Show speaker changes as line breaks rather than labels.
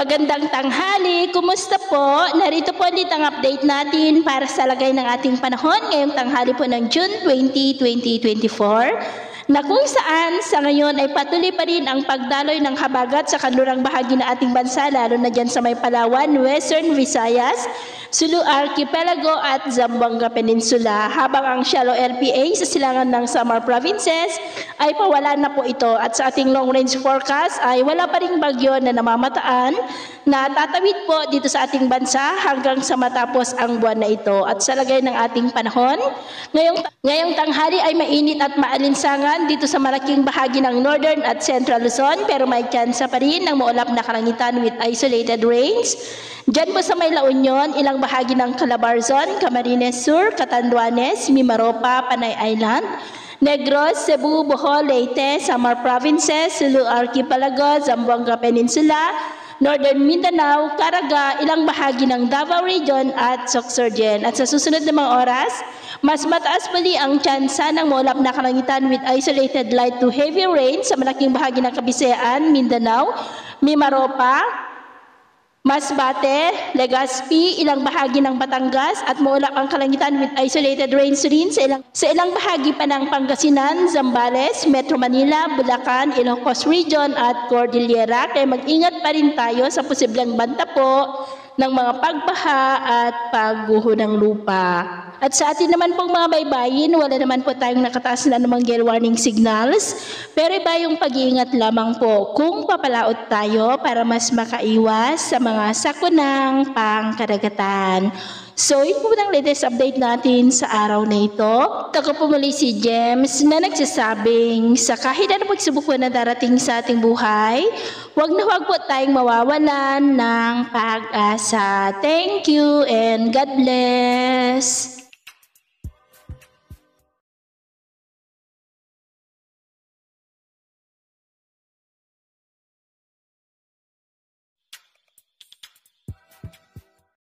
Magandang tanghali, kumusta po? Narito po ulit ang update natin para sa lagay ng ating panahon ngayong tanghali po ng June 20, 2024 na kung saan sa ngayon ay patuloy pa rin ang pagdaloy ng habagat sa kanlurang bahagi ng ating bansa lalo na dyan sa may Palawan, Western Visayas, Sulu Archipelago at Zamboanga Peninsula habang ang shallow LPA sa silangan ng Samar Provinces ay pawala na po ito at sa ating long range forecast ay wala pa ring bagyo na namamataan na tatawid po dito sa ating bansa hanggang sa matapos ang buwan na ito at sa lagay ng ating panahon ngayong tanghali ay mainit at maalinsangan dito sa malaking bahagi ng Northern at Central Luzon pero may tsansa pa rin ng maulap na kalangitan with isolated rains. Diyan po sa may La Union, ilang bahagi ng Calabarzon, Camarines Sur, Catanduanes, Mimaropa, Panay Island, Negros, Cebu, Bohol, Leyte, Samar Provinces, Sulu Archipelago, Zamboanga Peninsula, Northern Mindanao, Caraga, ilang bahagi ng Davao Region at Sorsogon. At sa susunod na mga oras, mas mataas muli ang tsansa ng maulap na kalangitan with isolated light to heavy rain sa malaking bahagi ng Kabisayaan, Mindanao, Mimaropa, Masbate, Legazpi, ilang bahagi ng Batangas at maulap ang kalangitan with isolated rains rin sa ilang bahagi pa ng Pangasinan, Zambales, Metro Manila, Bulacan, Ilocos Region at Cordillera. Kaya mag-ingat pa rin tayo sa posibleng banta po ng mga pagbaha at pagguho ng lupa. At sa atin naman pong mga baybayin, wala naman po tayong nakataas na namang gale warning signals, pero iba yung pag-iingat lamang po kung papalaot tayo para mas makaiwas sa mga sakunang pangkaragatan. So, yun po ang latest update natin sa araw na ito. Ako po muli si James na nagsasabing sa kahit anong pagsubok po na darating sa ating buhay, huwag na huwag po tayong mawawalan ng pag-asa. Thank you and God bless!